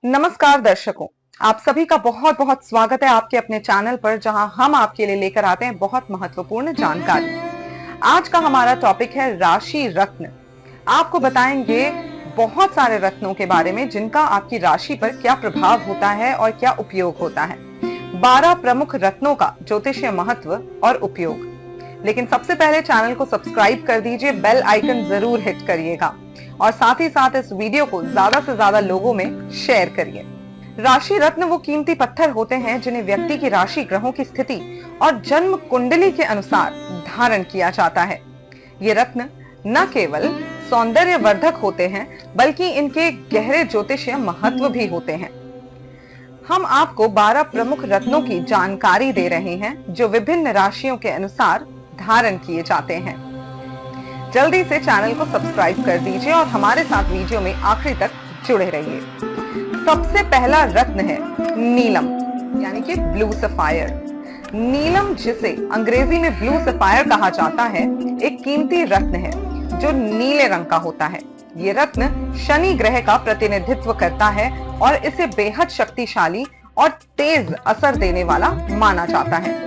नमस्कार दर्शकों, आप सभी का बहुत बहुत स्वागत है आपके अपने चैनल पर, जहां हम आपके लिए लेकर आते हैं बहुत महत्वपूर्ण जानकारी। आज का हमारा टॉपिक है राशि रत्न। आपको बताएंगे बहुत सारे रत्नों के बारे में जिनका आपकी राशि पर क्या प्रभाव होता है और क्या उपयोग होता है। 12 प्रमुख रत्नों का ज्योतिषीय महत्व और उपयोग। लेकिन सबसे पहले चैनल को सब्सक्राइब कर दीजिए, बेल आइकन जरूर हिट करिएगा और साथ ही साथ इस वीडियो को ज्यादा से ज्यादा लोगों में शेयर करिए। राशि रत्न वो कीमती पत्थर होते हैं जिन्हें व्यक्ति की राशि, ग्रहों की स्थिति और जन्म कुंडली के अनुसार धारण किया जाता है। ये रत्न न केवल सौंदर्य वर्धक होते हैं बल्कि इनके गहरे ज्योतिषीय महत्व भी होते हैं। हम आपको 12 प्रमुख रत्नों की जानकारी दे रहे हैं जो विभिन्न राशियों के अनुसार धारण किए जाते हैं। जल्दी से चैनल को सब्सक्राइब कर दीजिए और हमारे साथ वीडियो में आखिरी तक जुड़े रहिए। सबसे पहला रत्न है नीलम, यानी कि ब्लू सफायर। नीलम, जिसे अंग्रेजी में ब्लू सफायर कहा जाता है, एक कीमती रत्न है जो नीले रंग का होता है। ये रत्न शनि ग्रह का प्रतिनिधित्व करता है और इसे बेहद शक्तिशाली और तेज असर देने वाला माना जाता है।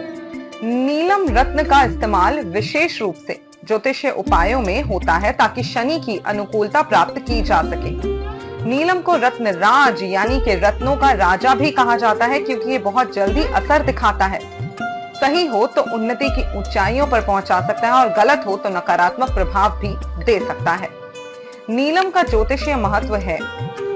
नीलम रत्न का इस्तेमाल विशेष रूप से ज्योतिषीय उपायों में होता है ताकि शनि की अनुकूलता प्राप्त की जा सके। नीलम को रत्न राज, यानी कि रत्नों का राजा भी कहा जाता है, क्योंकि ये बहुत जल्दी असर दिखाता है। सही हो तो उन्नति की ऊंचाइयों पर पहुंचा सकता है और गलत हो तो नकारात्मक प्रभाव भी दे सकता है। नीलम का ज्योतिषीय महत्व है।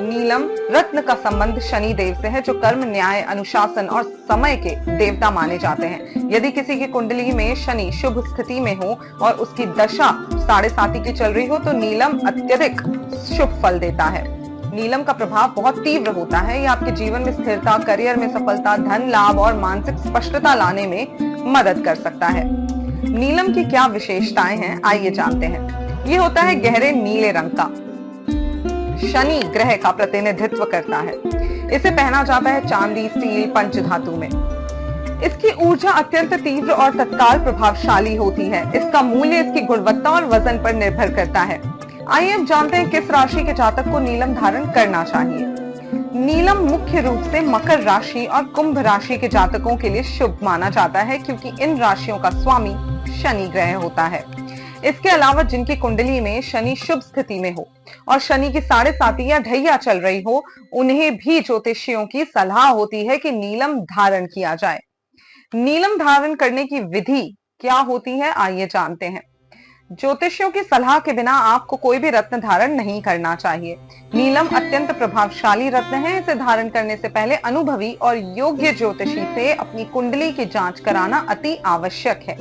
नीलम रत्न का संबंध शनि देव से है, जो कर्म, न्याय, अनुशासन और समय के देवता माने जाते हैं। यदि किसी की कुंडली में शनि शुभ स्थिति में हो और उसकी दशा 7.5 की चल रही हो तो नीलम अत्यधिक शुभ फल देता है। नीलम का प्रभाव बहुत तीव्र होता है। ये आपके जीवन में स्थिरता, करियर में सफलता, धन लाभ और मानसिक स्पष्टता लाने में मदद कर सकता है। नीलम की क्या विशेषताएं हैं, आइए जानते हैं। ये होता है गहरे नीले रंग का, शनि ग्रह का प्रतिनिधित्व करता है। इसे पहना जाता है चांदी, स्टील, पंचधातु में। इसकी ऊर्जा अत्यंत तीव्र और तत्काल प्रभावशाली होती है। इसका मूल्य इसकी गुणवत्ता और वजन पर निर्भर करता है। आइए अब जानते हैं किस राशि के जातक को नीलम धारण करना चाहिए। नीलम मुख्य रूप से मकर राशि और कुंभ राशि के जातकों के लिए शुभ माना जाता है, क्योंकि इन राशियों का स्वामी शनि ग्रह होता है। इसके अलावा जिनकी कुंडली में शनि शुभ स्थिति में हो और शनि की 7.5 या ढैया चल रही हो, उन्हें भी ज्योतिषियों की सलाह होती है कि नीलम धारण किया जाए। नीलम धारण करने की विधि क्या होती है, आइए जानते हैं। ज्योतिषियों की सलाह के बिना आपको कोई भी रत्न धारण नहीं करना चाहिए। नीलम अत्यंत प्रभावशाली रत्न है। इसे धारण करने से पहले अनुभवी और योग्य ज्योतिषी से अपनी कुंडली की जांच कराना अति आवश्यक है।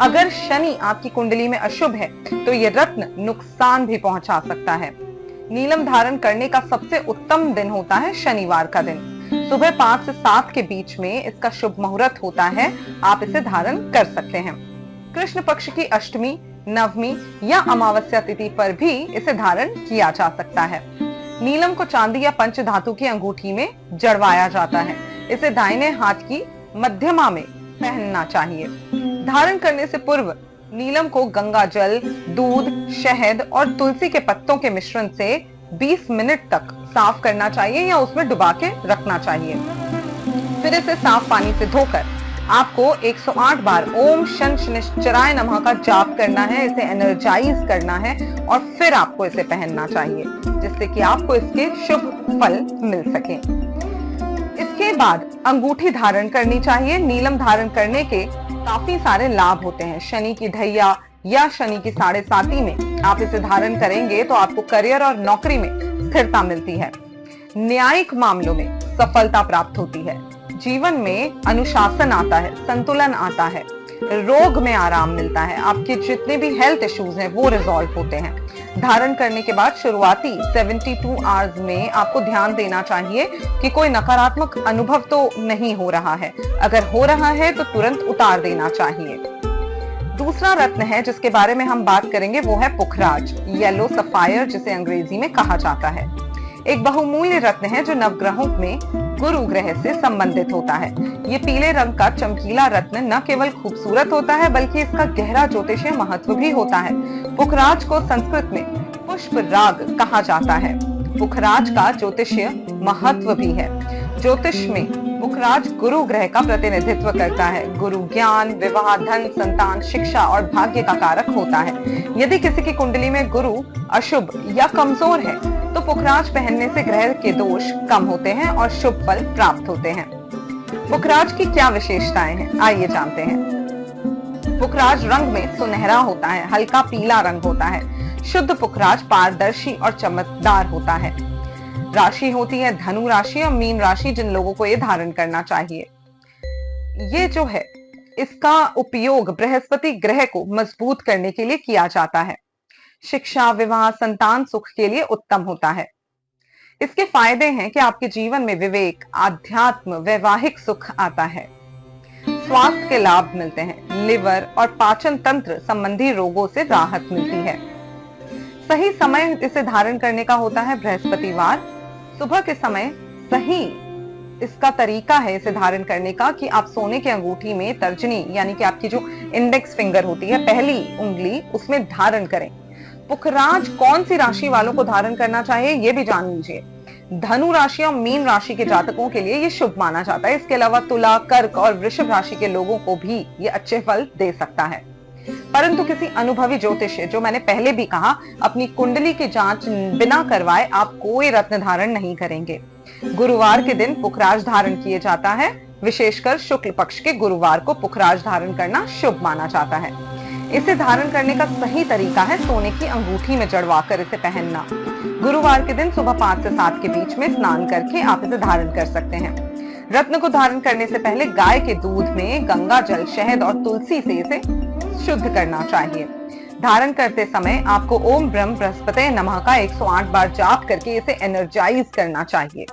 अगर शनि आपकी कुंडली में अशुभ है तो यह रत्न नुकसान भी पहुंचा सकता है। नीलम धारण करने का सबसे उत्तम दिन होता है शनिवार का दिन। सुबह 5 से 7 के बीच में इसका शुभ मुहूर्त होता है। आप इसे धारण कर सकते हैं। कृष्ण पक्ष की अष्टमी, नवमी या अमावस्या तिथि पर भी इसे धारण किया जा सकता है। नीलम को चांदी या पंचधातु की अंगूठी में जड़वाया जाता है। इसे दाहिने हाथ की मध्यमा में पहनना चाहिए। धारण करने से पूर्व नीलम को गंगा जल, दूध, शहद और तुलसी के पत्तों के मिश्रण से 20 मिनट तक साफ करना चाहिए या उसमें डुबा के रखना चाहिए। फिर इसे साफ पानी से धोकर आपको 108 बार ओम शन शनिश्चराय नमः का जाप करना है। इसे एनर्जाइज करना है और फिर आपको इसे पहनना चाहिए, जिससे कि आपको इसके शुभ फल मिल सके। इसके बाद अंगूठी धारण करनी चाहिए। नीलम धारण करने के काफी सारे लाभ होते हैं। शनि की ढैया या शनि की 7.5 में आप इसे धारण करेंगे तो आपको करियर और नौकरी में स्थिरता मिलती है। न्यायिक मामलों में सफलता प्राप्त होती है। जीवन में अनुशासन आता है, संतुलन आता है, रोग में आराम मिलता है। आपके जितने भी हेल्थ इश्यूज हैं वो रिजॉल्व होते हैं। धारण करने के बाद शुरुआती 72 आवर्स में आपको ध्यान देना चाहिए कि कोई नकारात्मक अनुभव तो नहीं हो रहा है। अगर हो रहा है तो तुरंत उतार देना चाहिए। दूसरा रत्न है जिसके बारे में हम बात करेंगे, वो है पुखराज, येलो सफायर, जिसे अंग्रेजी में कहा जाता है। एक बहुमूल्य रत्न है जो नवग्रहों में गुरु ग्रह से संबंधित होता है। ये पीले रंग का चमकीला रत्न न केवल खूबसूरत होता है बल्कि इसका गहरा ज्योतिषीय महत्व भी होता है। पुखराज को संस्कृत में पुष्प राग कहा जाता है। पुखराज का ज्योतिषीय महत्व भी है। ज्योतिष में पुखराज गुरु ग्रह का प्रतिनिधित्व करता है। गुरु ज्ञान, विवाह, धन, संतान, शिक्षा और भाग्य का कारक होता है। यदि किसी की कुंडली में गुरु अशुभ या कमजोर है तो पुखराज पहनने से ग्रह के दोष कम होते हैं और शुभ फल प्राप्त होते हैं। पुखराज की क्या विशेषताएं हैं, आइए जानते हैं। पुखराज रंग में सुनहरा होता है, हल्का पीला रंग होता है। शुद्ध पुखराज पारदर्शी और चमकदार होता है। राशि होती है धनु राशि और मीन राशि, जिन लोगों को ये धारण करना चाहिए। ये जो है इसका उपयोग बृहस्पति ग्रह को मजबूत करने के लिए किया जाता है। शिक्षा, विवाह, संतान सुख के लिए उत्तम होता है। इसके फायदे हैं कि आपके जीवन में विवेक, आध्यात्म, वैवाहिक सुख आता है। स्वास्थ्य के लाभ मिलते हैं। लिवर और पाचन तंत्र संबंधी रोगों से राहत मिलती है। सही समय इसे धारण करने का होता है बृहस्पतिवार। सुबह के समय सही इसका तरीका है इसे धारण करने का कि आप सोने की अंगूठी में तर्जनी यानी कि आपकी जो इंडेक्स फिंगर होती है, पहली उंगली, उसमें धारण करें। पुखराज कौन सी राशि वालों को धारण करना चाहिए ये भी जान लीजिए। धनु राशि और मीन राशि के जातकों के लिए ये शुभ माना जाता है। इसके अलावा तुला, कर्क और वृषभ राशि के लोगों को भी ये अच्छे फल दे सकता है। परंतु किसी अनुभवी ज्योतिष, जो मैंने पहले भी कहा, अपनी कुंडली की जांच बिना करवाए आप कोई रत्न धारण नहीं करेंगे। गुरुवार के दिन पुखराज धारण किया जाता है। विशेषकर शुक्ल पक्ष के गुरुवार को पुखराज धारण करना शुभ माना जाता है। इसे धारण करने का सही तरीका है सोने की अंगूठी में जड़वाकर इसे पहनना। गुरुवार के दिन सुबह 5 से 7 के बीच में स्नान करके आप इसे धारण कर सकते हैं। रत्न को धारण करने से पहले गाय के दूध में गंगा जल, शहद और तुलसी से इसे शुद्ध करना चाहिए। धारण करते समय आपको ओम ब्रह्म बृहस्पते नमः का 108 बार जाप करके इसे एनर्जाइज करना चाहिए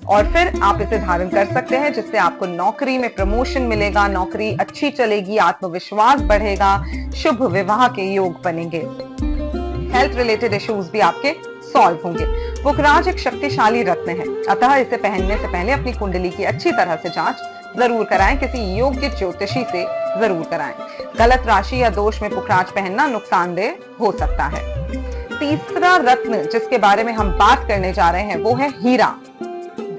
और फिर आप इसे धारण कर सकते हैं, जिससे आपको नौकरी में प्रमोशन मिलेगा, नौकरी अच्छी चलेगी, आत्मविश्वास बढ़ेगा, शुभ विवाह के योग बनेंगे, हेल्थ रिलेटेड इश्यूज भी आपके सॉल्व होंगे। पुखराज एक शक्तिशाली रत्न है, अतः इसे पहनने से पहले अपनी कुंडली की अच्छी तरह से जांच जरूर कराएं। किसी योग्य ज्योतिषी से जरूर कराएं। गलत राशि या दोष में पुखराज पहनना नुकसानदेह हो सकता है। तीसरा रत्न जिसके बारे में हम बात करने जा रहे हैं वो है हीरा,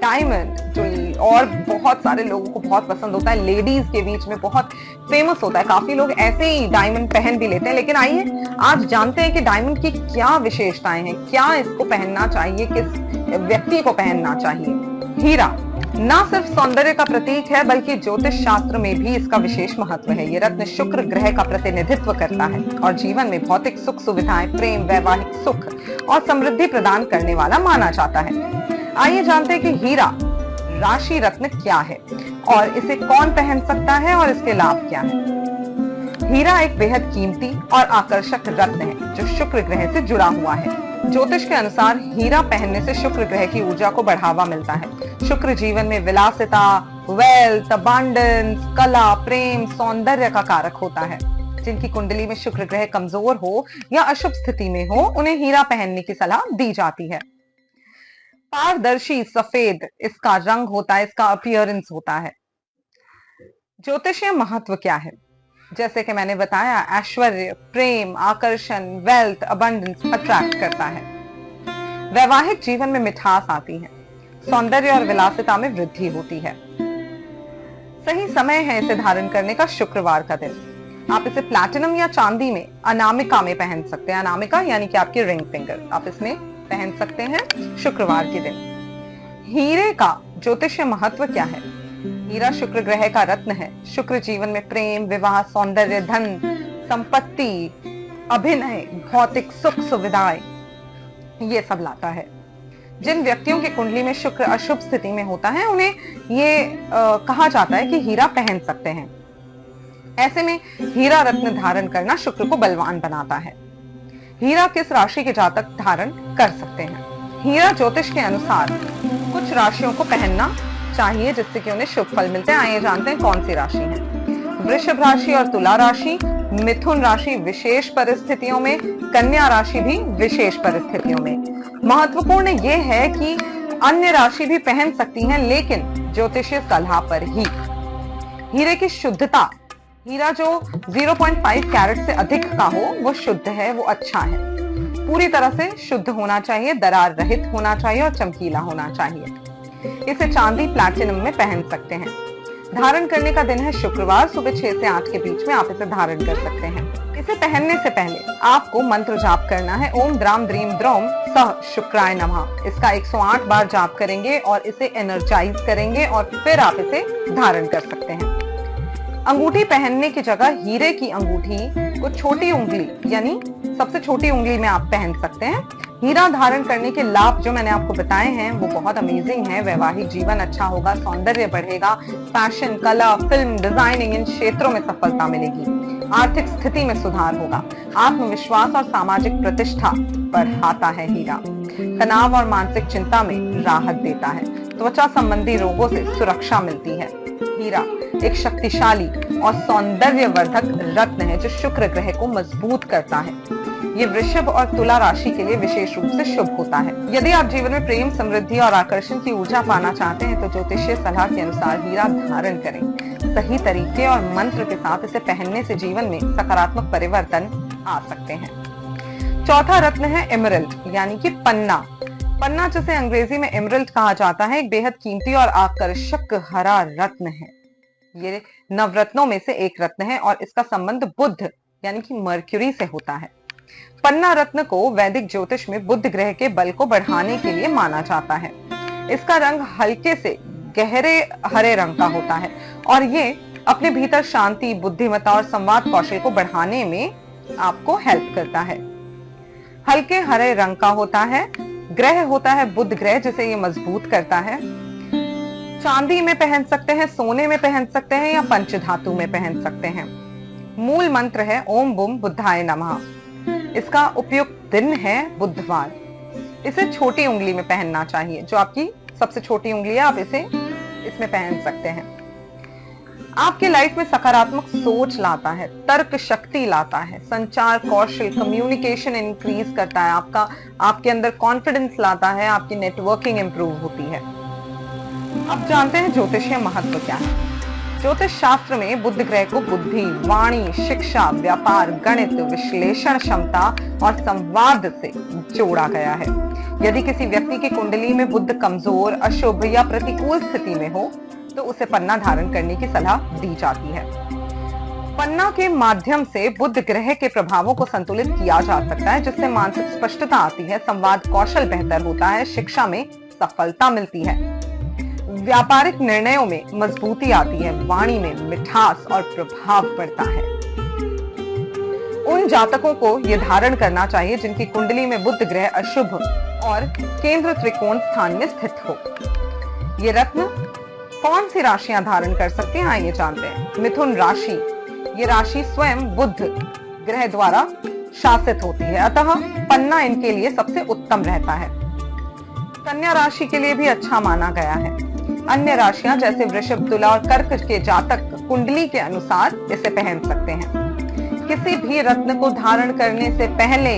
डायमंड, जो और बहुत सारे लोगों को बहुत पसंद होता है। लेडीज के बीच में बहुत फेमस होता है। काफी लोग ऐसे ही डायमंड पहन भी लेते हैं। लेकिन आइए आज जानते हैं कि डायमंड की क्या विशेषताएं हैं, क्या इसको पहनना चाहिए, किस व्यक्ति को पहनना चाहिए। हीरा न सिर्फ सौंदर्य का प्रतीक है बल्कि ज्योतिष शास्त्र में भी इसका विशेष महत्व है। ये रत्न शुक्र ग्रह का प्रतिनिधित्व करता है और जीवन में भौतिक सुख सुविधाएं, प्रेम, वैवाहिक सुख और समृद्धि प्रदान करने वाला माना जाता है। आइए जानते हैं कि हीरा राशि रत्न क्या है और इसे कौन पहन सकता है और इसके लाभ क्या है। हीरा एक बेहद कीमती और आकर्षक रत्न है जो शुक्र ग्रह से जुड़ा हुआ है। ज्योतिष के अनुसार हीरा पहनने से शुक्र ग्रह की ऊर्जा को बढ़ावा मिलता है। शुक्र जीवन में विलासिता, वेल्थ, अबंडेंस, कला, प्रेम, सौंदर्य का कारक होता है। जिनकी कुंडली में शुक्र ग्रह कमजोर हो या अशुभ स्थिति में हो, उन्हें हीरा पहनने की सलाह दी जाती है। पारदर्शी सफेद इसका रंग होता है, इसका अपीयरेंस होता है। ज्योतिषीय महत्व क्या है? जैसे कि मैंने बताया, ऐश्वर्य, प्रेम, आकर्षण, वेल्थ, अबंडेंस अट्रैक्ट करता है। वैवाहिक जीवन में मिठास आती है। सौंदर्य और विलासिता में वृद्धि होती है। सही समय है इसे धारण करने का शुक्रवार का दिन। आप इसे प्लैटिनम या चांदी में अनामिका में पहन सकते हैं। अनामिका यानी कि आपकी रिंग फिंगर, आप इसमें पहन सकते हैं शुक्रवार के दिन। हीरे का ज्योतिषीय महत्व क्या है? हीरा शुक्र ग्रह का रत्न है। शुक्र जीवन में प्रेम, विवाह, सौंदर्य, धन, संपत्ति, अभिनय, भौतिक सुख सुविधाएं ये सब लाता है। जिन व्यक्तियों की कुंडली में शुक्र अशुभ स्थिति में होता है, उन्हें ये कहा जाता है कि हीरा पहन सकते हैं। ऐसे में हीरा रत्न धारण करना शुक्र को बलवान बनाता है। हीरा किस राशि के जातक धारण कर सकते हैं? हीरा ज्योतिष के अनुसार कुछ राशियों को पहनना चाहिए जिससे कि उन्हें शुभ फल मिलते हैं। आइए जानते हैं कौन सी राशि है। वृषभ राशि और तुला राशि, मिथुन राशि विशेष परिस्थितियों में, कन्या राशि भी विशेष परिस्थितियों में। महत्वपूर्ण यह है कि अन्य राशि भी पहन सकती हैं, लेकिन ज्योतिषीय सलाह पर ही। हीरे की शुद्धता, हीरा जो 0.5 कैरेट से अधिक का हो वो शुद्ध है, वो अच्छा है। पूरी तरह से शुद्ध होना चाहिए, दरार रहित होना चाहिए और चमकीला होना चाहिए। इसे चांदी प्लैटिनम में पहन सकते हैं। धारण करने का दिन है शुक्रवार, सुबह 6 से 8 के बीच में आप इसे धारण कर सकते हैं। इसे पहनने से पहले आपको मंत्र जाप करना है, ओम द्राम द्रीम द्रौम सह शुक्राय नमः। इसका 108 बार जाप करेंगे और इसे एनर्जाइज करेंगे और फिर आप इसे धारण कर सकते हैं। अंगूठी पहनने की जगह हीरे की अंगूठी को छोटी उंगली यानी सबसे छोटी उंगली में आप पहन सकते हैं। हीरा धारण करने के लाभ जो मैंने आपको बताए हैं वो बहुत अमेजिंग है। वैवाहिक जीवन अच्छा होगा, सौंदर्य बढ़ेगा, फैशन, कला, फिल्म, डिजाइनिंग इन क्षेत्रों में सफलता मिलेगी, आर्थिक स्थिति में सुधार होगा, आत्मविश्वास और सामाजिक प्रतिष्ठा बढ़ाता है हीरा, तनाव और मानसिक चिंता में राहत देता है, त्वचा संबंधी रोगों से सुरक्षा मिलती है। हीरा एक शक्तिशाली और सौंदर्यवर्धक रत्न है जो शुक्र ग्रह को मजबूत करता है। ये वृषभ और तुला राशि के लिए विशेष रूप से शुभ होता है। यदि आप जीवन में प्रेम, समृद्धि और आकर्षण की ऊर्जा पाना चाहते हैं तो ज्योतिषीय सलाह के अनुसार हीरा धारण करें। सही तरीके और मंत्र के साथ इसे पहनने से जीवन में सकारात्मक परिवर्तन आ सकते हैं। चौथा रत्न है एमरल्ड यानी कि पन्ना। पन्ना जिसे अंग्रेजी में एमरल्ड कहा जाता है, एक बेहद कीमती और आकर्षक हरा रत्न है। ये नवरत्नों में से एक रत्न है और इसका संबंध बुध यानी कि मर्क्यूरी से होता है। पन्ना रत्न को वैदिक ज्योतिष में बुध ग्रह के बल को बढ़ाने के लिए माना जाता है। इसका रंग हल्के से गहरे हरे रंग का होता है और ये अपने भीतर शांति, बुद्धिमत्ता और संवाद कौशल को बढ़ाने में आपको हेल्प करता है। हल्के हरे रंग का होता है। ग्रह होता है बुध ग्रह जिसे ये मजबूत करता है। चांदी में पहन सकते हैं, सोने में पहन सकते हैं या पंचधातु में पहन सकते हैं। मूल मंत्र है ओम बुम बुद्धाय नमः। इसका उपयुक्त दिन है बुधवार। इसे छोटी उंगली में पहनना चाहिए, जो आपकी सबसे छोटी उंगली है, आप इसे इसमें पहन सकते हैं। आपके लाइफ में सकारात्मक सोच लाता है, तर्क शक्ति लाता है, संचार कौशल, कम्युनिकेशन इंक्रीज करता है, आपके अंदर कॉन्फिडेंस लाता है, आपकी नेटवर्किंग इंप्रूव होती है। अब जानते हैं ज्योतिषीय महत्व क्या है। ज्योतिष शास्त्र में बुध ग्रह को बुद्धि, वाणी, शिक्षा, व्यापार, गणित, विश्लेषण क्षमता और संवाद से जोड़ा गया है। यदि किसी व्यक्ति की कुंडली में बुध कमजोर, अशुभ या प्रतिकूल स्थिति में हो तो उसे पन्ना धारण करने की सलाह दी जाती है। पन्ना के माध्यम से बुध ग्रह के प्रभावों को संतुलित किया जा सकता है, जिससे मानसिक स्पष्टता आती है, संवाद कौशल बेहतर होता है, शिक्षा में सफलता मिलती है, व्यापारिक निर्णयों में मजबूती आती है, वाणी में मिठास और प्रभाव बढ़ता है। उन जातकों को यह धारण करना चाहिए जिनकी कुंडली में बुध ग्रह अशुभ और केंद्र त्रिकोण स्थान में स्थित हो। ये रत्न कौन सी राशियां धारण कर सकती हैं, आइए जानते हैं। मिथुन राशि, ये राशि स्वयं बुध ग्रह द्वारा शासित होती है, अतः पन्ना इनके लिए सबसे उत्तम रहता है। कन्या राशि के लिए भी अच्छा माना गया है। अन्य राशियां जैसे वृषभ, तुला और कर्क के जातक कुंडली के अनुसार इसे पहन सकते हैं। किसी भी रत्न को धारण करने से पहले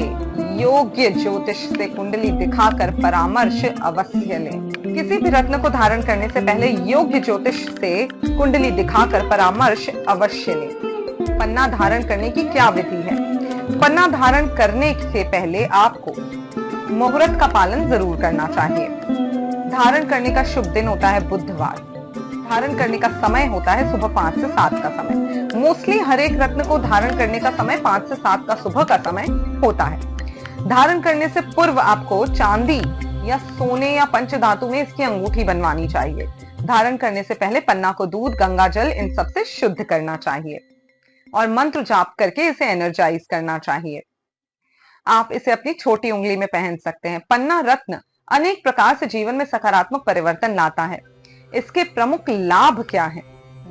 योग्य ज्योतिष से कुंडली दिखाकर परामर्श अवश्य लें। किसी भी रत्न को धारण करने से पहले योग्य ज्योतिष से कुंडली दिखाकर परामर्श अवश्य लें। पन्ना धारण करने की क्या विधि है? पन्ना धारण करने से पहले आपको मुहूर्त का पालन जरूर करना चाहिए। धारण करने का शुभ दिन होता है बुधवार। धारण करने का समय होता है सुबह 5 से 7 का समय। मोस्टली हर एक रत्न को धारण करने का समय 5 से 7 का सुबह का समय होता है। धारण करने से पूर्व आपको चांदी या सोने या पंचधातु में इसकी अंगूठी बनवानी चाहिए। धारण करने से पहले पन्ना को दूध, गंगा जल इन सब से शुद्ध करना चाहिए और मंत्र जाप करके इसे एनर्जाइज करना चाहिए। आप इसे अपनी छोटी उंगली में पहन सकते हैं। पन्ना रत्न अनेक प्रकार से जीवन में सकारात्मक परिवर्तन लाता है। इसके प्रमुख लाभ क्या है?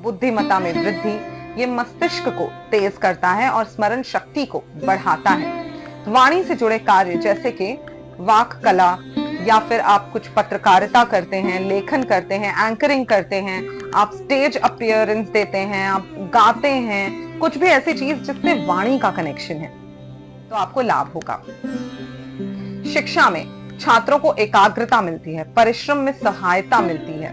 बुद्धिमत्ता में वृद्धि, ये मस्तिष्क को तेज करता है और स्मरण शक्ति को बढ़ाता है। वाणी से जुड़े कार्य जैसे कि वाक कला या फिर आप कुछ पत्रकारिता करते हैं, लेखन करते हैं, एंकरिंग करते हैं, आप स्टेज अपीयरेंस देते हैं, आप गाते हैं, कुछ भी ऐसी चीज जिससे वाणी का कनेक्शन है तो आपको लाभ होगा। शिक्षा में छात्रों को एकाग्रता मिलती है, परिश्रम में सहायता मिलती है,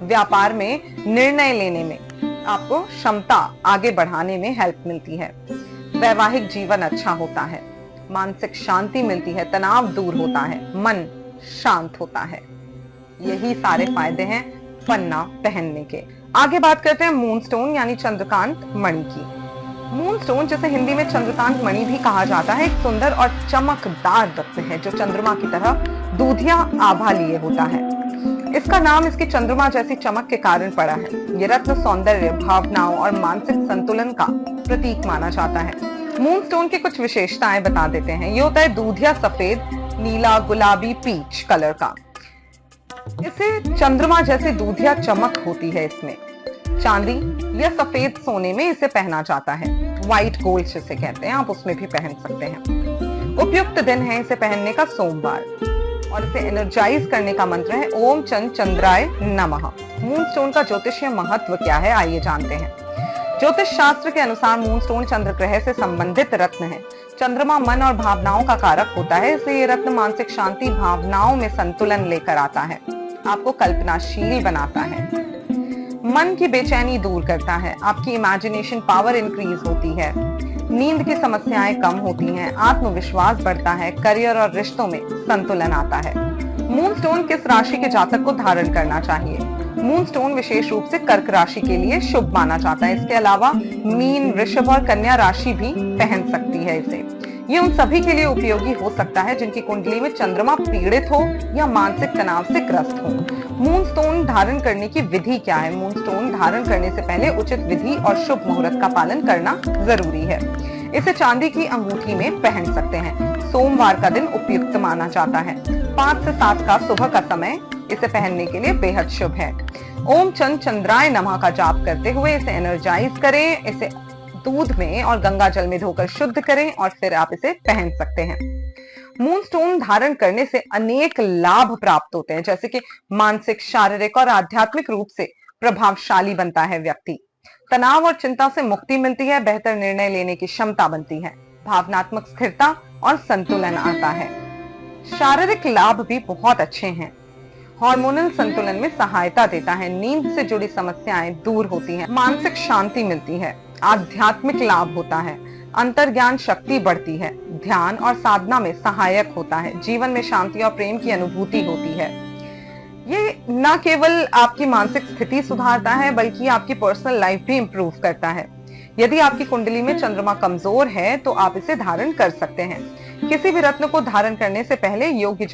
व्यापार में निर्णय लेने में आपको क्षमता आगे बढ़ाने में हेल्प मिलती है, वैवाहिक जीवन अच्छा होता है, मानसिक शांति मिलती है, तनाव दूर होता है, मन शांत होता है। यही सारे फायदे हैं पन्ना पहनने के। आगे बात करते हैं मूनस्टोन यानी चंद्रकांत मणि की। मूनस्टोन, जिसे हिंदी में चंद्रकांत मणि भी कहा जाता है, एक सुंदर और चमकदार रत्न है जो चंद्रमा की तरह दूधिया आभा लिए होता है। इसका नाम इसकी चंद्रमा जैसी चमक के कारण पड़ा है। ये रत्न सौंदर्य, भावनाओं और मानसिक संतुलन का प्रतीक माना जाता है। मूनस्टोन की कुछ विशेषताएं बता देते हैं। ये होता है दूधिया सफेद, नीला, गुलाबी, पीच कलर का। इसे चंद्रमा जैसे दूधिया चमक होती है। इसमें चांदी या सफेद सोने में इसे पहना जाता है, व्हाइट गोल्ड जिसे कहते हैं, आप उसमें भी पहन सकते हैं। उपयुक्त दिन है इसे पहनने का सोमवार, और इसे एनर्जाइज करने का मंत्र है ओम चंद चंद्राय नमः। मूनस्टोन का ज्योतिषीय महत्व क्या है, आइए जानते हैं। ज्योतिष शास्त्र के अनुसार मूनस्टोन चंद्र ग्रह से संबंधित रत्न है। चंद्रमा मन और भावनाओं का कारक होता है, इसलिए ये रत्न मानसिक शांति, भावनाओं में संतुलन लेकर आता है, आपको कल्पनाशील बनाता है, मन की बेचैनी दूर करता है, आपकी इमेजिनेशन पावर इंक्रीज होती है, नींद की समस्याएं कम होती हैं, आत्मविश्वास बढ़ता है, करियर और रिश्तों में संतुलन आता है। मूनस्टोन किस राशि के जातक को धारण करना चाहिए? मूनस्टोन विशेष रूप से कर्क राशि के लिए शुभ माना जाता है। इसके अलावा मीन, वृषभ और कन्या राशि भी पहन सकती है इसे। ये उन सभी के लिए उपयोगी हो सकता है जिनकी कुंडली में चंद्रमा पीड़ित हो या मानसिक तनाव से ग्रस्त हो। मूनस्टोन धारण करने की विधि क्या है? मूनस्टोन धारण करने से पहले उचित विधि और शुभ मुहूर्त का पालन करना जरूरी है। इसे चांदी की अंगूठी में पहन सकते हैं। सोमवार का दिन उपयुक्त माना जाता है। 5 से 7 का सुबह का समय इसे पहनने के लिए बेहद शुभ है। ओम चंद चंद्राय नमः का जाप करते हुए इसे एनर्जाइज करें। इसे दूध में और गंगा जल में धोकर शुद्ध करें और फिर आप इसे पहन सकते हैं। मूनस्टोन धारण करने से अनेक लाभ प्राप्त होते हैं, जैसे कि मानसिक, शारीरिक और आध्यात्मिक रूप से प्रभावशाली बनता है व्यक्ति। तनाव और चिंता से मुक्ति मिलती है, बेहतर निर्णय लेने की क्षमता बनती है, भावनात्मक स्थिरता और संतुलन आता है। शारीरिक लाभ भी बहुत अच्छे हैं। हार्मोनल संतुलन में सहायता देता है, नींद से जुड़ी समस्याएं दूर होती हैं, मानसिक शांति मिलती है, आध्यात्मिक लाभ होता है, अंतर्ज्ञान शक्ति बढ़ती है, ध्यान और साधना में सहायक होता है, जीवन में शांति और प्रेम की अनुभूति होती है। ये न केवल आपकी मानसिक स्थिति सुधारता है बल्कि आपकी पर्सनल लाइफ भी इंप्रूव करता है। यदि आपकी कुंडली में चंद्रमा कमजोर है तो आप इसे धारण कर सकते हैं। किसी भी रत्न को धारण करने से पहले योग्य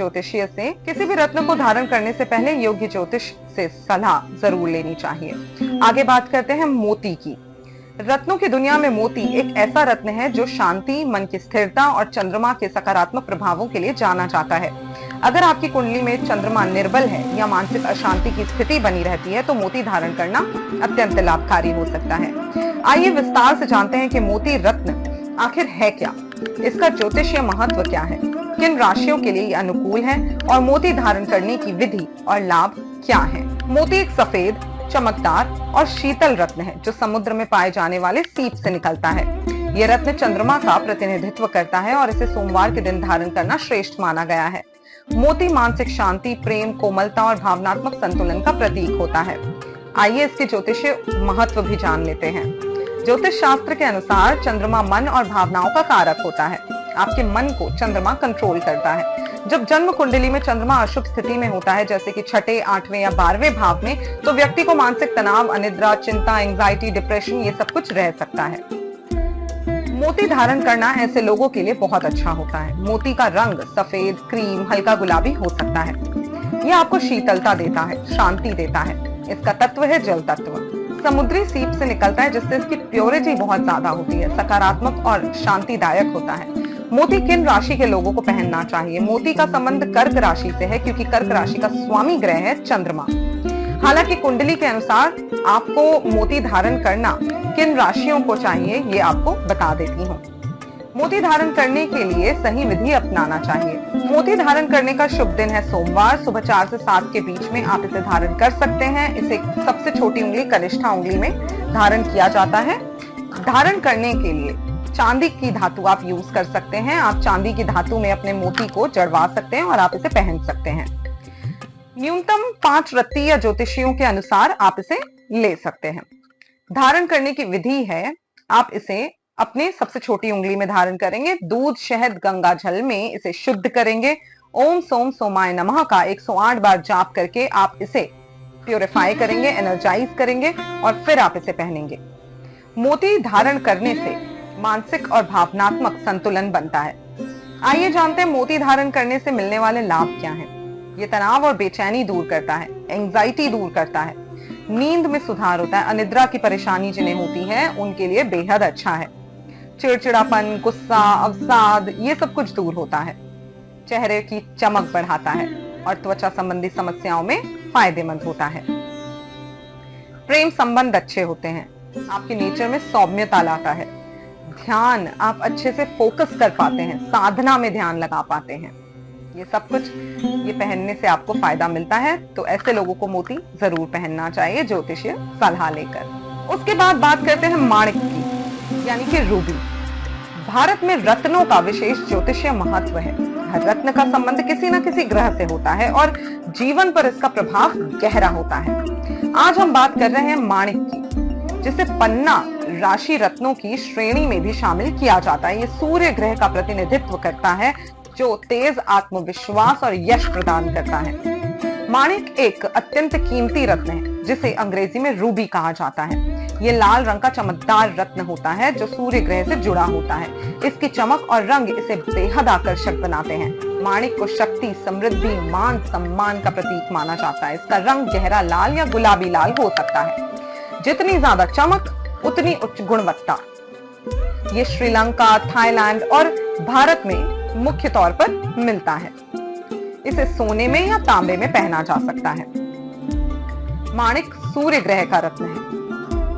ज्योतिष से सलाह जरूर लेनी चाहिए। आगे बात करते हैं मोती की। रत्नों की दुनिया में मोती एक ऐसा रत्न है जो शांति, मन की स्थिरता और चंद्रमा के सकारात्मक प्रभावों के लिए जाना जाता है। अगर आपकी कुंडली में चंद्रमा निर्बल है या मानसिक अशांति की स्थिति बनी रहती है तो मोती धारण करना अत्यंत लाभकारी हो सकता है। आइए विस्तार से जानते हैं कि मोती रत्न आखिर है क्या, इसका ज्योतिषीय महत्व क्या है, किन राशियों के लिए अनुकूल है और मोती धारण करने की विधि और लाभ क्या है। मोती एक सफेद, चमकदार और शीतल रत्न है जो समुद्र में पाए जाने वाले सीप से निकलता है। यह रत्न चंद्रमा का प्रतिनिधित्व करता है और इसे सोमवार के दिन धारण करना श्रेष्ठ माना गया है। मोती मानसिक शांति, प्रेम, कोमलता और भावनात्मक संतुलन का प्रतीक होता है। आइए इसके ज्योतिषीय महत्व भी जान लेते हैं। ज्योतिष शास्त्र के अनुसार चंद्रमा मन और भावनाओं का कारक होता है। आपके मन को चंद्रमा कंट्रोल करता है। जब जन्म कुंडली में चंद्रमा अशुभ स्थिति में होता है, जैसे कि 6, 8वें या 12वें भाव में, तो व्यक्ति को मानसिक तनाव, अनिद्रा, चिंता, एंजाइटी, डिप्रेशन ये सब कुछ रह सकता है। मोती धारण करना ऐसे लोगों के लिए बहुत अच्छा होता है। मोती का रंग सफेद, क्रीम, हल्का गुलाबी हो सकता है। यह आपको शीतलता देता है, शांति देता है। इसका तत्व है जल तत्व। समुद्री सीप से निकलता है जिससे इसकी प्योरिटी बहुत ज्यादा होती है, सकारात्मक और शांतिदायक होता है। मोती किन राशि के लोगों को पहनना चाहिए? मोती का संबंध कर्क राशि से है क्योंकि कर्क राशि का स्वामी ग्रह है चंद्रमा। हालांकि कुंडली के अनुसार आपको मोती धारण करना किन राशियों को चाहिए ये आपको बता देती हूँ। मोती धारण करने के लिए सही विधि अपनाना चाहिए। मोती धारण करने का शुभ दिन है सोमवार। सुबह 4 से 7 के बीच में आप इसे धारण कर सकते हैं। इसे सबसे छोटी उंगली कनिष्ठा उंगली में धारण किया जाता है। धारण करने के लिए चांदी की धातु आप यूज कर सकते हैं। आप चांदी की धातु में अपने मोती को जड़वा सकते हैं और आप इसे पहन सकते हैं। न्यूनतम 5 रत्ती या ज्योतिषियों के अनुसार आप इसे ले सकते हैं। धारण करने की विधि है, आप इसे अपने सबसे छोटी उंगली में धारण करेंगे। दूध, शहद, गंगा जल में इसे शुद्ध करेंगे। ओम सोम सोमाय नमः का 108 बार जाप करके आप इसे प्योरीफाई करेंगे, एनर्जाइज करेंगे और फिर आप इसे पहनेंगे। मोती धारण करने से मानसिक और भावनात्मक संतुलन बनता है। आइए जानते हैं मोती धारण करने से मिलने वाले लाभ क्या हैं। ये तनाव और बेचैनी दूर करता है, एंजाइटी दूर करता है, नींद में सुधार होता है, अनिद्रा की परेशानी जिन्हें होती है उनके लिए बेहद अच्छा है। चिड़चिड़ापन, गुस्सा, अवसाद ये सब कुछ दूर होता है। चेहरे की चमक बढ़ाता है और त्वचा संबंधी समस्याओं में फायदेमंद होता है। प्रेम संबंध अच्छे होते हैं, आपके नेचर में सौम्यता लाता है। ध्यान, आप अच्छे से फोकस कर पाते हैं, साधना में ध्यान लगा पाते हैं। ये सब कुछ ये पहनने से आपको फायदा मिलता है। तो ऐसे लोगों को मोती जरूर पहनना चाहिए ज्योतिषीय सलाह लेकर। उसके बाद बात करते हैं माणिक की, यानी कि रूबी। भारत में रत्नों का विशेष ज्योतिषीय महत्व है। हर रत्न का संबंध किसी न किसी ग्रह से होता है और जीवन पर इसका प्रभाव गहरा होता है। आज हम बात कर रहे हैं माणिक की, जिसे पन्ना राशि रत्नों की श्रेणी में भी शामिल किया जाता है। ये सूर्य ग्रह का प्रतिनिधित्व करता है, जो तेज आत्मविश्वास और यश प्रदान करता है। माणिक एक अत्यंत कीमती रत्न है, जिसे अंग्रेजी में रूबी कहा जाता है। ये लाल रंग का चमकदार रत्न होता है, जो सूर्य ग्रह से जुड़ा होता है। इसकी चमक और रंग इसे बेहद आकर्षक बनाते हैं। माणिक को शक्ति, समृद्धि, मान सम्मान का प्रतीक माना जाता है। इसका रंग गहरा लाल या गुलाबी लाल हो सकता है। जितनी ज्यादा चमक उतनी उच्च गुणवत्ता। ये श्रीलंका, थाईलैंड और भारत में मुख्य तौर पर मिलता है। इसे सोने में या तांबे में पहना जा सकता है। माणिक सूर्य ग्रह का रत्न है।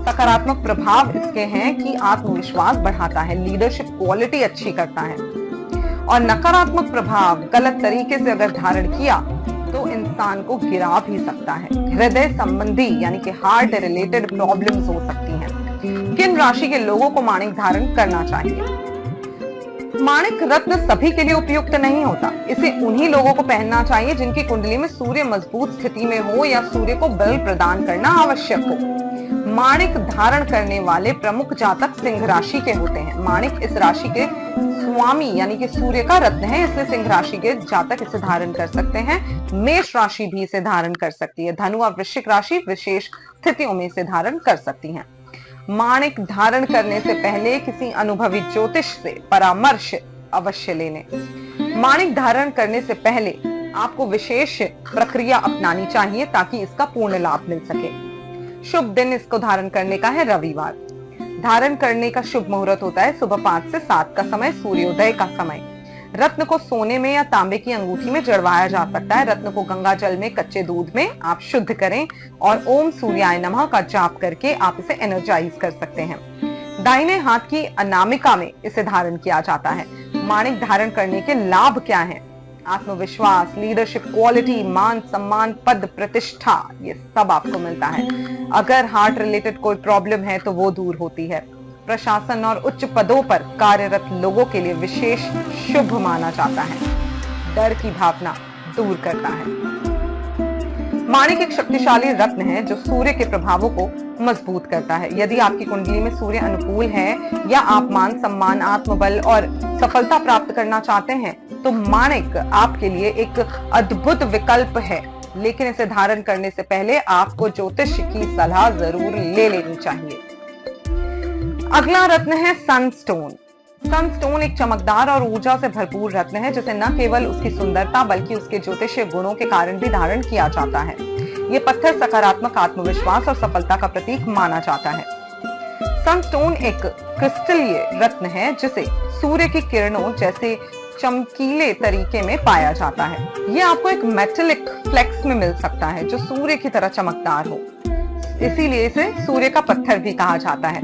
सकारात्मक प्रभाव इसके हैं कि आत्मविश्वास बढ़ाता है, लीडरशिप क्वालिटी अच्छी करता है। और नकारात्मक प्रभाव गलत तरीके से अगर धारण किया तो इंसान को गिरा भी सकता है। हृदय संबंधी यानी कि हार्ट रिलेटेड प्रॉब्लम्स हो सकती हैं। किन राशि के लोगों को माणिक धारण करना चाहिए? माणिक रत्न सभी के लिए उपयुक्त नहीं होता। इसे उन्हीं लोगों को पहनना चाहिए जिनकी कुंडली में सूर्य मजबूत स्थिति में हो या सूर्य को बल प्रदान करना आवश्यक हो। माणिक धारण करने वाले प्रमुख जातक सिंह राशि के होते हैं। माणिक इस राशि के स्वामी यानी कि सूर्य का रत्न है, इसलिए सिंह राशि के जातक इसे धारण कर सकते हैं। मेष राशि भी इसे धारण कर सकती है। धनु और वृश्चिक राशि विशेष स्थितियों में इसे धारण कर सकती हैं। माणिक धारण करने से पहले किसी अनुभवी ज्योतिष से परामर्श अवश्य ले लें। माणिक धारण करने से पहले आपको विशेष प्रक्रिया अपनानी चाहिए ताकि इसका पूर्ण लाभ मिल सके। शुभ दिन इसको धारण करने का है रविवार। धारण करने का शुभ मुहूर्त होता है सुबह 5 से 7 का समय, सूर्योदय का समय। रत्न को सोने में या तांबे की अंगूठी में जड़वाया जा सकता है। रत्न को गंगा जल में, कच्चे दूध में आप शुद्ध करें और ओम सूर्याय नमः का जाप करके आप इसे एनर्जाइज कर सकते हैं। दाहिने हाथ की अनामिका में इसे धारण किया जाता है। माणिक धारण करने के लाभ क्या हैं? आत्मविश्वास, लीडरशिप क्वालिटी, मान सम्मान, पद प्रतिष्ठा, ये सब आपको मिलता है। अगर हार्ट रिलेटेड कोई प्रॉब्लम है तो वो दूर होती है। प्रशासन और उच्च पदों पर कार्यरत लोगों के लिए विशेष शुभ माना जाता है। डर की भावना दूर करता है। माणिक एक शक्तिशाली रत्न है जो सूर्य के प्रभावों को मजबूत करता है। यदि आपकी कुंडली में सूर्य अनुकूल है या आप मान सम्मान, आत्मबल और सफलता प्राप्त करना चाहते हैं तो माणिक आपके लिए एक अद्भुत विकल्प है। लेकिन इसे धारण करने से पहले आपको ज्योतिष की सलाह जरूर ले लेनी चाहिए। अगला रत्न है सनस्टोन। सनस्टोन एक चमकदार और ऊर्जा से भरपूर रत्न है जिसे न केवल उसकी सुंदरता बल्कि उसके ज्योतिषीय गुणों के कारण भी धारण किया जाता है। ये पत्थर सकारात्मक आत्मविश्वास और सफलता का प्रतीक माना जाता है। सनस्टोन एक क्रिस्टलीय रत्न है जिसे सूर्य की किरणों जैसे चमकीले तरीके में पाया जाता है। ये आपको एक मेटेलिक फ्लेक्स में मिल सकता है जो सूर्य की तरह चमकदार हो, इसीलिए इसे सूर्य का पत्थर भी कहा जाता है।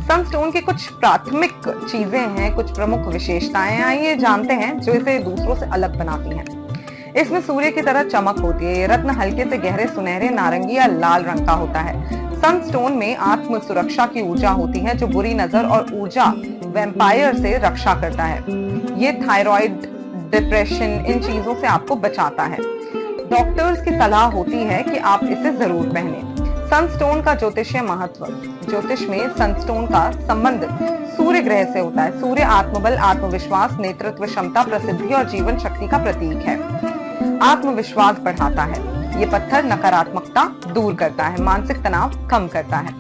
सनस्टोन की कुछ प्राथमिक चीजें हैं, कुछ प्रमुख विशेषताएं हैं, आइए जानते हैं जो इसे दूसरों से अलग बनाती हैं। इसमें सूर्य की तरह चमक होती है। ये रत्न हल्के से गहरे सुनहरे, नारंगी या लाल रंग का होता है। सनस्टोन में आत्म सुरक्षा की ऊर्जा होती है जो बुरी नजर और ऊर्जा वैम्पायर से रक्षा करता है। ये थायराइड, डिप्रेशन, इन चीजों से आपको बचाता है। डॉक्टर्स की सलाह होती है कि आप इसे जरूर पहनें। सनस्टोन का ज्योतिषीय महत्व। ज्योतिष में सनस्टोन का संबंध सूर्य ग्रह से होता है। सूर्य आत्मबल, आत्मविश्वास, नेतृत्व क्षमता, प्रसिद्धि और जीवन शक्ति का प्रतीक है। आत्मविश्वास बढ़ाता है। ये पत्थर नकारात्मकता दूर करता है, मानसिक तनाव कम करता है।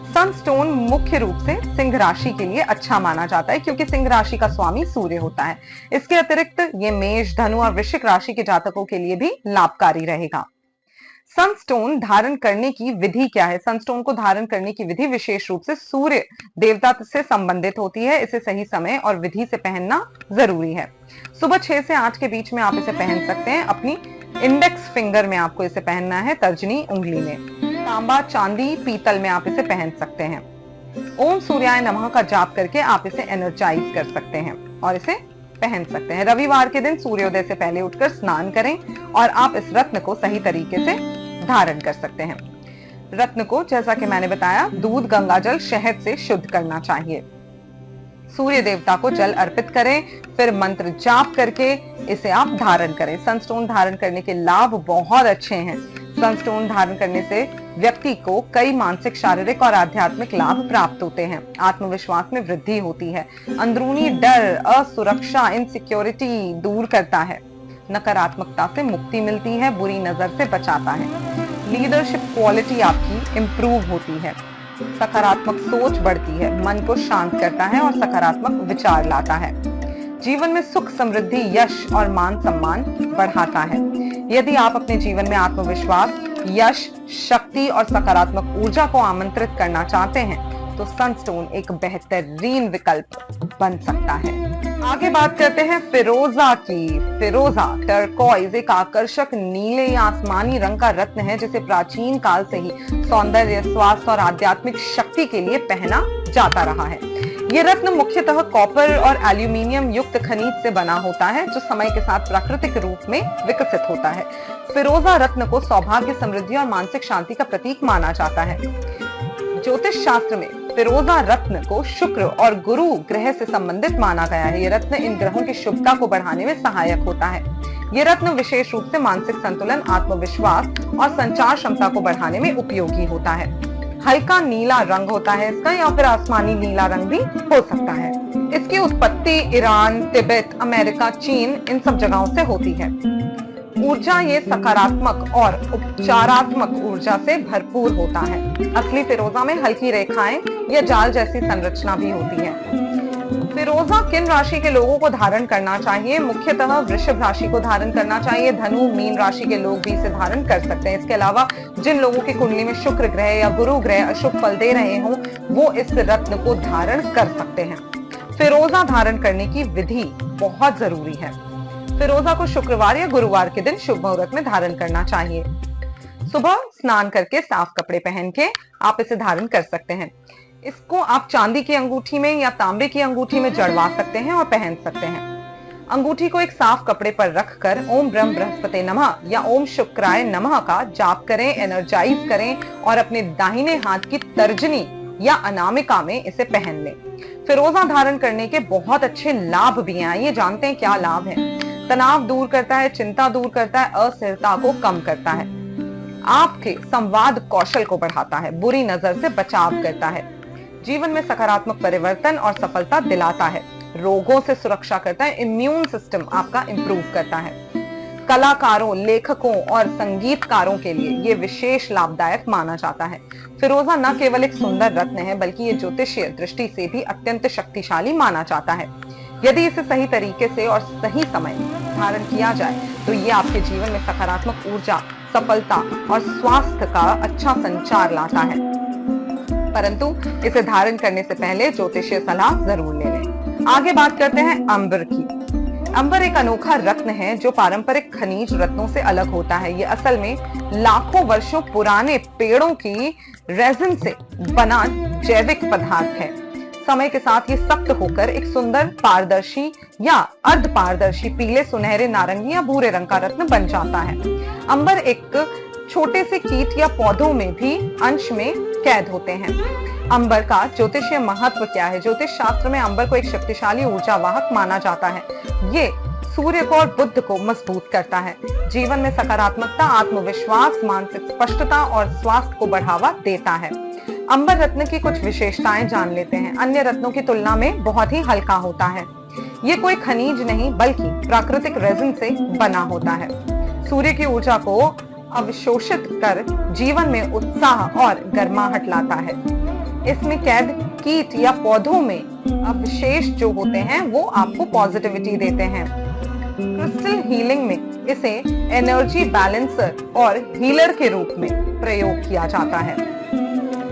सनस्टोन मुख्य रूप से सिंह राशि के लिए अच्छा माना जाता है क्योंकि सिंह राशि का स्वामी सूर्य होता है। इसके अतिरिक्त ये मेष, धनु और वृश्चिक राशि के जातकों के लिए भी लाभकारी रहेगा। सनस्टोन धारण करने की विधि क्या है? सनस्टोन को धारण करने की विधि विशेष रूप से सूर्य देवता से संबंधित होती है। इसे सही समय और विधि से पहनना जरूरी है। सुबह 6 से 8 के बीच में आप इसे पहन सकते हैं। अपनी इंडेक्स फिंगर में आपको इसे पहनना है, तर्जनी उंगली में। तांबा, चांदी, पीतल में आप इसे पहन सकते हैं। ओम सूर्याय नमः का जाप करके आप इसे एनर्जाइज कर सकते हैं और इसे पहन सकते हैं। रविवार के दिन सूर्योदय से पहले उठकर स्नान करें और आप इस रत्न को सही तरीके से धारण कर सकते हैं। रत्न को, जैसा कि मैंने बताया, दूध, गंगाजल, शहद से शुद्ध करना चाहिए। सूर्य देवता को जल अर्पित करें, फिर मंत्र जाप करके इसे आप धारण करें। सनस्टोन धारण करने के लाभ बहुत अच्छे हैं। सनस्टोन धारण करने से व्यक्ति को कई मानसिक, शारीरिक और आध्यात्मिक लाभ प्राप्त होते हैं। आत्मविश्वास में वृद्धि होती है। अंदरूनी डर, असुरक्षा, इनसिक्योरिटी दूर करता है। नकारात्मकता से मुक्ति मिलती है, बुरी नजर से बचाता है। लीडरशिप क्वालिटी आपकी इंप्रूव होती है। सकारात्मक सोच बढ़ती है, मन को शांत करता है और सकारात्मक विचार लाता है। जीवन में सुख, समृद्धि, यश और मान सम्मान बढ़ाता है। यदि आप अपने जीवन में आत्मविश्वास, यश, शक्ति और सकारात्मक ऊर्जा को आमंत्रित करना चाहते हैं तो सनस्टोन एक बेहतरीन विकल्प बन सकता है। आगे बात करते हैं फिरोजा की। फिरोजा टर्कोइज एक आकर्षक नीले या आसमानी रंग का रत्न है जिसे प्राचीन काल से ही सौंदर्य, स्वास्थ्य और आध्यात्मिक शक्ति के लिए पहना जाता रहा है। ये रत्न मुख्यतः कॉपर और एल्यूमिनियम युक्त खनिज से बना होता है जो समय के साथ प्राकृतिक रूप में विकसित होता है। फिरोजा रत्न को सौभाग्य, समृद्धि और मानसिक शांति का प्रतीक माना जाता है। ज्योतिष शास्त्र में फिरोजा रत्न को शुक्र और गुरु ग्रह से संबंधित माना गया है। ये रत्न इन ग्रहों की शुभता को बढ़ाने में सहायक होता है। ये रत्न विशेष रूप से मानसिक संतुलन, आत्मविश्वास और संचार क्षमता को बढ़ाने में उपयोगी होता है। हल्का नीला रंग होता है इसका, या फिर आसमानी नीला रंग भी हो सकता है। इसकी उत्पत्ति ईरान, तिब्बत, अमेरिका, चीन, इन सब जगहों से होती है। ऊर्जा ये सकारात्मक और उपचारात्मक ऊर्जा से भरपूर होता है। असली फिरोजा में हल्की रेखाएं या जाल जैसी संरचना भी होती है। फिरोजा किन राशि के लोगों को धारण करना चाहिए? मुख्यतः वृषभ राशि को धारण करना चाहिए। धनु, मीन राशि के लोग भी इसे धारण कर सकते हैं। इसके अलावा जिन लोगों की कुंडली में शुक्र ग्रह या गुरु ग्रह अशुभ फल दे रहे हों वो इस रत्न को धारण कर सकते हैं। फिरोजा धारण करने की विधि बहुत जरूरी है। फिरोजा को शुक्रवार या गुरुवार के दिन शुभ मुहूर्त में धारण करना चाहिए। सुबह स्नान करके साफ कपड़े पहन के आप इसे धारण कर सकते हैं। इसको आप चांदी की अंगूठी में या तांबे की अंगूठी में जड़वा सकते हैं और पहन सकते हैं। अंगूठी को एक साफ कपड़े पर रखकर ओम ब्रह्म बृहस्पति नमः या ओम शुक्राय नमः का जाप करें, एनर्जाइज करें और अपने दाहिने हाथ की तर्जनी या अनामिका में इसे पहन लें। फिरोजा धारण करने के बहुत अच्छे लाभ भी हैं। ये जानते हैं क्या लाभ है? तनाव दूर करता है, चिंता दूर करता है, अस्थिरता को कम करता है, आपके संवाद कौशल को बढ़ाता है, बुरी नजर से बचाव करता है, जीवन में सकारात्मक परिवर्तन और सफलता दिलाता है, रोगों से सुरक्षा करता है, इम्यून सिस्टम आपका इंप्रूव करता है। कलाकारों, लेखकों और संगीतकारों के लिए ये विशेष लाभदायक माना जाता है। फिरोजा न केवल एक सुंदर रत्न है बल्कि ये ज्योतिषीय दृष्टि से भी अत्यंत शक्तिशाली माना जाता है। यदि इसे सही तरीके से और सही समय धारण किया जाए तो ये आपके जीवन में सकारात्मक ऊर्जा, सफलता और स्वास्थ्य का अच्छा संचार लाता है। परंतु इसे धारण करने से पहले ज्योतिषीय सलाह जरूर ले लें। आगे बात करते हैं अंबर की। अंबर एक अनोखा रत्न है जो पारंपरिक खनिज रत्नों से अलग होता है। ये असल में लाखों वर्षों पुराने पेड़ों की रेजिन से बना जैविक पदार्थ है। समय के साथ ये सख्त होकर एक सुंदर पारदर्शी या अर्ध पारदर्शी पीले, सुनहरे, नारंगी या भूरे रंग का रत्न बन जाता है। अंबर एक छोटे से कीट या पौधों में भी अंश में कैद होते हैं। अंबर का ज्योतिषीय महत्व क्या है? ज्योतिष शास्त्र में अंबर को एक शक्तिशाली ऊर्जा वाहक माना जाता है। ये सूर्य को और बुध को मजबूत करता है, जीवन में सकारात्मकता, आत्मविश्वास, मानसिक स्पष्टता और स्वास्थ्य को बढ़ावा देता है। अंबर रत्न की कुछ विशेषताएं जान लेते हैं। अन्य रत्नों की तुलना में बहुत ही हल्का होता है। ये कोई खनिज नहीं बल्कि प्राकृतिक रेजिन से बना होता है। सूर्य की ऊर्जा को अवशोषित कर जीवन में उत्साह और गर्माहट लाता है। इसमें कैद कीट या पौधों में अवशेष जो होते हैं वो आपको पॉजिटिविटी देते हैं। क्रिस्टल हीलिंग में इसे एनर्जी बैलेंसर और हीलर के रूप में प्रयोग किया जाता है।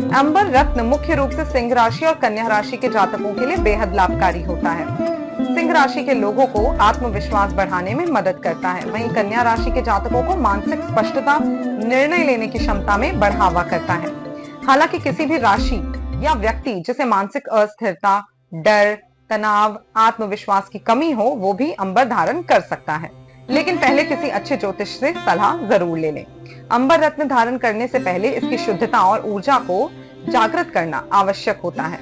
अंबर रत्न मुख्य रूप से सिंह राशि और कन्या राशि के जातकों के लिए बेहद लाभकारी होता है। सिंह राशि के लोगों को आत्मविश्वास बढ़ाने में मदद करता है, वहीं कन्या राशि के जातकों को मानसिक स्पष्टता, निर्णय लेने की क्षमता में बढ़ावा करता है। हालांकि किसी भी राशि या व्यक्ति जिसे मानसिक अस्थिरता, डर, तनाव, आत्मविश्वास की कमी हो वो भी अंबर धारण कर सकता है, लेकिन पहले किसी अच्छे ज्योतिष से सलाह जरूर ले लें। अंबर रत्न धारण करने से पहले इसकी शुद्धता और ऊर्जा को जागृत करना आवश्यक होता है।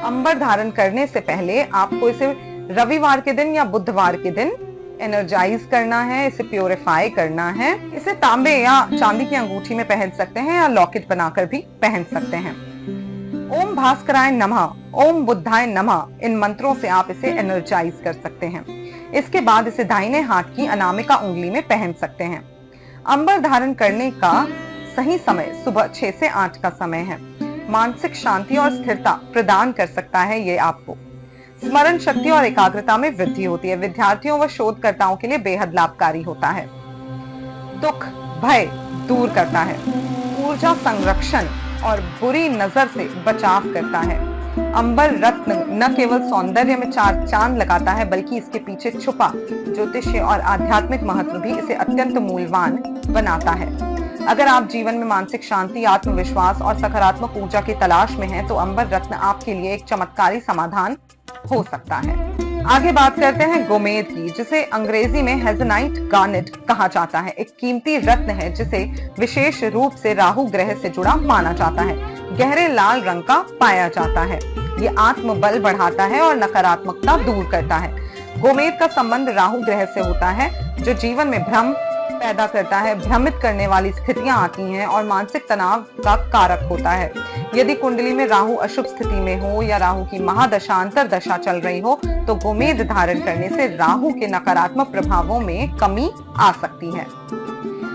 अंबर धारण करने से पहले आपको इसे रविवार के दिन या बुधवार के दिन एनर्जाइज करना है, इसे प्योरीफाई करना है। इसे तांबे या चांदी की अंगूठी में पहन सकते हैं या लॉकेट बनाकर भी पहन सकते हैं। ओम भास्कराय नमः, ओम बुद्धाय नमः, इन मंत्रों से आप इसे एनर्जाइज कर सकते हैं। इसके बाद इसे दाहिने हाथ की अनामिका उंगली में पहन सकते हैं। अंबर धारण करने का सही समय सुबह 6 से 8 का समय है। मानसिक शांति और स्थिरता प्रदान कर सकता है ये आपको। स्मरण शक्ति और एकाग्रता में वृद्धि होती है। विद्यार्थियों व शोधकर्ताओं के लिए बेहद लाभकारी होता है। दुख, भय दूर करता है। ऊर्जा संरक्षण और बुरी नजर से बचाव करता है। अंबर रत्न न केवल सौंदर्य में चार चांद लगाता है बल्कि इसके पीछे छुपा ज्योतिषीय और आध्यात्मिक महत्व भी इसे अत्यंत मूल्यवान बनाता है। अगर आप जीवन में मानसिक शांति, आत्मविश्वास और सकारात्मक ऊर्जा की तलाश में हैं, तो अंबर रत्न आपके लिए एक चमत्कारी समाधान हो सकता है। आगे बात करते हैं गोमेद की, जिसे अंग्रेजी में हेज़नाइट गार्नेट कहा जाता है। एक कीमती रत्न है जिसे विशेष रूप से राहु ग्रह से जुड़ा माना जाता है। गहरे लाल रंग का पाया जाता है। ये आत्मबल बढ़ाता है और नकारात्मकता दूर करता है। गोमेद का संबंध राहु ग्रह से होता है जो जीवन में भ्रम पैदा करता है, भ्रमित करने वाली स्थितियां आती हैं और मानसिक तनाव का कारक होता है। यदि कुंडली में राहु अशुभ स्थिति में हो या राहु की महादशा अंतरदशा चल रही हो तो गोमेद धारण करने से राहु के नकारात्मक प्रभावों में कमी आ सकती है।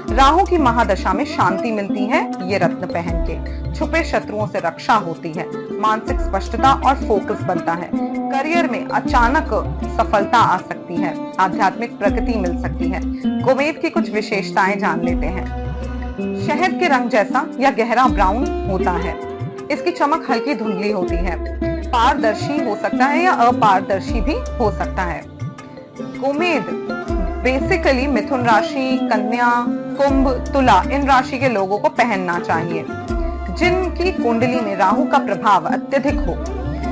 राहु की महादशा में शांति मिलती है ये रत्न पहन के। छुपे शत्रुओं से रक्षा होती है। मानसिक स्पष्टता और फोकस बनता है। करियर में अचानक सफलता आ सकती है। आध्यात्मिक प्रगति मिल सकती है। गोमेद की कुछ विशेषताएं जान लेते हैं। शहद के रंग जैसा या गहरा ब्राउन होता है। इसकी चमक हल्की धुंधली होती है। पारदर्शी हो सकता है या अपारदर्शी भी हो सकता है। गोमेद बेसिकली मिथुन राशि, कन्या, कुंभ, तुला इन राशि के लोगों को पहनना चाहिए। जिनकी कुंडली में राहु का प्रभाव अत्यधिक हो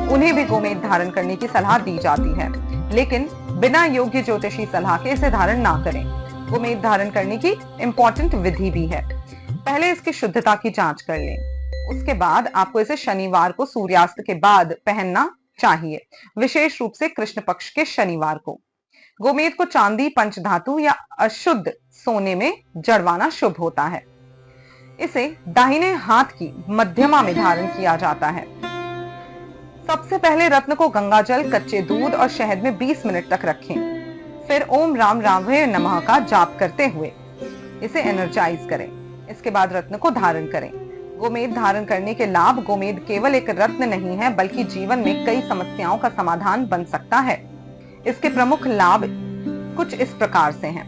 उन्हें भी गोमेद धारण करने की सलाह दी जाती है, लेकिन बिना योग्य ज्योतिषी सलाह के इसे धारण ना करें। गोमेद धारण करने की इम्पोर्टेंट विधि भी है। पहले इसकी शुद्धता की जांच कर लें। उसके बाद आपको इसे शनिवार को सूर्यास्त के बाद पहनना चाहिए, विशेष रूप से कृष्ण पक्ष के शनिवार को। गोमेद को चांदी, पंचधातु या अशुद्ध सोने में जड़वाना शुभ होता है। इसे दाहिने हाथ की मध्यमा में धारण किया जाता है। सबसे पहले रत्न को गंगाजल, कच्चे दूध और शहद में 20 मिनट तक रखें। फिर ओम राम रामवे नमः का जाप करते हुए इसे एनर्जाइज करें। इसके बाद रत्न को धारण करें। गोमेद धारण करने के लाभ। गोमेद केवल एक रत्न नहीं है बल्कि जीवन में कई समस्याओं का समाधान बन सकता है। इसके प्रमुख लाभ कुछ इस प्रकार से हैं।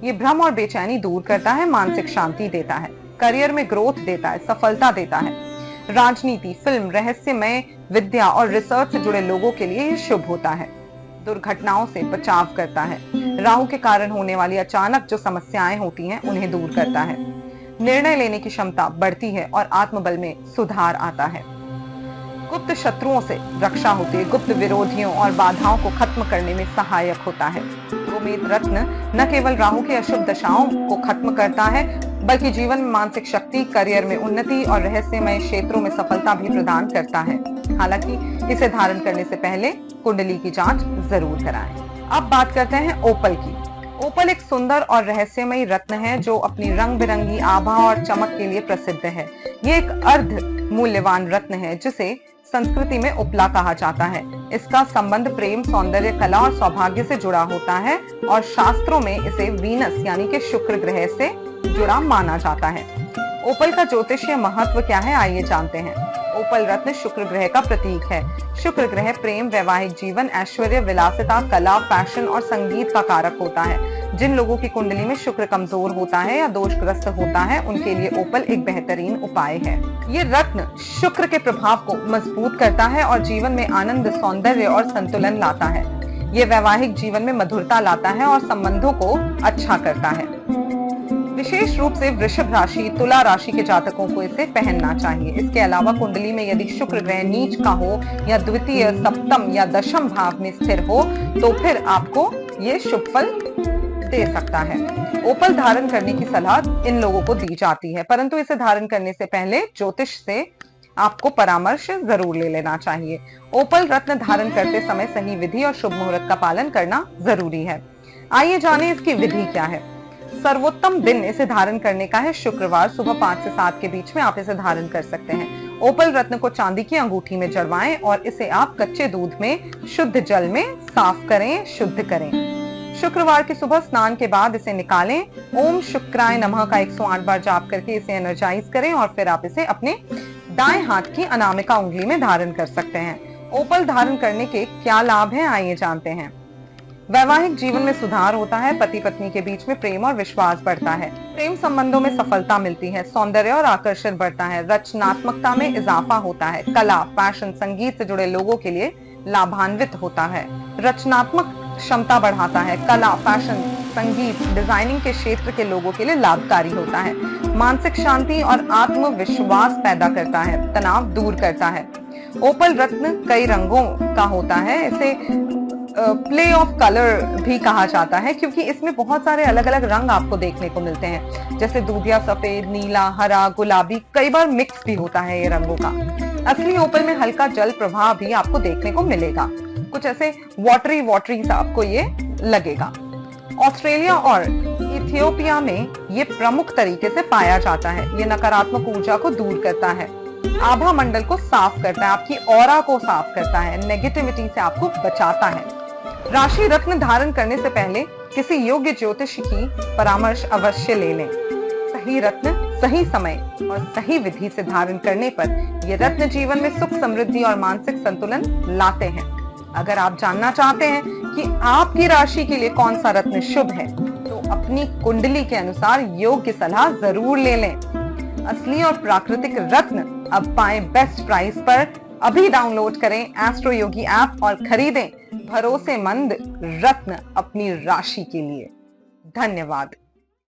ये भ्रम और बेचैनी दूर करता है, मानसिक शांति देता है, करियर में ग्रोथ देता है, सफलता देता है। राजनीति, फिल्म, रहस्यमय विद्या और रिसर्च से जुड़े लोगों के लिए ये शुभ होता है। दुर्घटनाओं से बचाव करता है। राहु के कारण होने वाली अचानक जो समस्याएं होती हैं उन्हें दूर करता है। निर्णय लेने की क्षमता बढ़ती है और आत्मबल में सुधार आता है। गुप्त शत्रुओं से रक्षा होती है। गुप्त विरोधियों और बाधाओं को खत्म करने में सहायक होता है। गोमेद रत्न न केवल राहु की अशुभ दशाओं को खत्म करता है बल्कि जीवन में मानसिक शक्ति, करियर में उन्नति और रहस्यमय क्षेत्रों में सफलता भी प्रदान करता है। हालांकि इसे धारण करने से पहले कुंडली की जांच जरूर कराएं। अब बात करते हैं ओपल की। ओपल एक सुंदर और रहस्यमयी रत्न है जो अपनी रंग बिरंगी आभा और चमक के लिए प्रसिद्ध है। ये एक अर्ध मूल्यवान रत्न है जिसे संस्कृति में उपला कहा जाता है। इसका संबंध प्रेम, सौंदर्य, कला और सौभाग्य से जुड़ा होता है और शास्त्रों में इसे वीनस यानी कि शुक्र ग्रह से जुड़ा माना जाता है। ओपल का ज्योतिषीय महत्व क्या है, आइए जानते हैं। ओपल रत्न शुक्र ग्रह का प्रतीक है। शुक्र ग्रह प्रेम, वैवाहिक जीवन, ऐश्वर्य, विलासिता, कला, फैशन और संगीत का कारक होता है। जिन लोगों की कुंडली में शुक्र कमजोर होता है या दोषग्रस्त होता है उनके लिए ओपल एक बेहतरीन उपाय है। ये रत्न शुक्र के प्रभाव को मजबूत करता है और जीवन में आनंद, सौंदर्य और संतुलन लाता है। ये वैवाहिक जीवन में मधुरता लाता है और संबंधों को अच्छा करता है। विशेष रूप से वृषभ राशि, तुला राशि के जातकों को इसे पहनना चाहिए। इसके अलावा कुंडली में यदि शुक्र ग्रह नीच का हो या द्वितीय, सप्तम या दशम भाव में स्थिर हो तो फिर आपको ये शुभ फल दे सकता है। ओपल धारण करने की सलाह इन लोगों को दी जाती है, परंतु इसे धारण करने से पहले ज्योतिष से आपको परामर्श जरूर ले लेना चाहिए। ओपल रत्न धारण करते समय सही विधि और शुभ मुहूर्त का पालन करना जरूरी है। आइए जानें इसकी विधि क्या है। सर्वोत्तम दिन इसे धारण करने का है शुक्रवार सुबह 5 से 7 के बीच में आप इसे धारण कर सकते हैं। ओपल रत्न को चांदी की अंगूठी में जड़वाएं और इसे आप कच्चे दूध में शुद्ध जल में साफ करें, शुद्ध करें। शुक्रवार की सुबह स्नान के बाद इसे निकालें। ओम शुक्राय नमः का 108 बार जाप करके इसे एनर्जाइज करें और फिर आप इसे अपने दाएं हाथ की अनामिका उंगली में धारण कर सकते हैं। ओपल धारण करने के क्या लाभ हैं, आइए जानते हैं। वैवाहिक जीवन में सुधार होता है। पति पत्नी के बीच में प्रेम और विश्वास बढ़ता है। प्रेम संबंधों में सफलता मिलती है। सौंदर्य और आकर्षण बढ़ता है। रचनात्मकता में इजाफा होता है। कला, फैशन, संगीत से जुड़े लोगों के लिए लाभान्वित होता है। रचनात्मक क्षमता बढ़ाता है। कला, फैशन, संगीत, डिजाइनिंग के क्षेत्र के लोगों के लिए लाभकारी होता है। मानसिक शांति और आत्मविश्वास पैदा करता है। तनाव दूर करता है। ओपल रत्न कई रंगों का होता है। इसे प्ले ऑफ कलर भी कहा जाता है क्योंकि इसमें बहुत सारे अलग अलग रंग आपको देखने को मिलते हैं, जैसे दूधिया सफेद, नीला, हरा, गुलाबी, कई बार मिक्स भी होता है ये रंगों का। असली ओपल में हल्का जल प्रवाह भी आपको देखने को मिलेगा। कुछ ऐसे वाटरी सा आपको ये लगेगा। ऑस्ट्रेलिया और इथियोपिया में ये प्रमुख तरीके से पाया जाता है। ये नकारात्मक ऊर्जा को दूर करता है, आभा मंडल को साफ करता है, आपकी ऑरा को साफ करता है, नेगेटिविटी से आपको बचाता है। राशि रत्न धारण करने से पहले किसी योग्य ज्योतिषी की परामर्श अवश्य ले लें। सही रत्न, सही समय और सही विधि से धारण करने पर ये रत्न जीवन में सुख, समृद्धि और मानसिक संतुलन लाते हैं। अगर आप जानना चाहते हैं कि आपकी राशि के लिए कौन सा रत्न शुभ है तो अपनी कुंडली के अनुसार योग्य सलाह जरूर ले लें। असली और प्राकृतिक रत्न अब पाएं बेस्ट प्राइस पर। अभी डाउनलोड करें एस्ट्रो योगी ऐप और खरीदें भरोसेमंद रत्न अपनी राशि के लिए। धन्यवाद।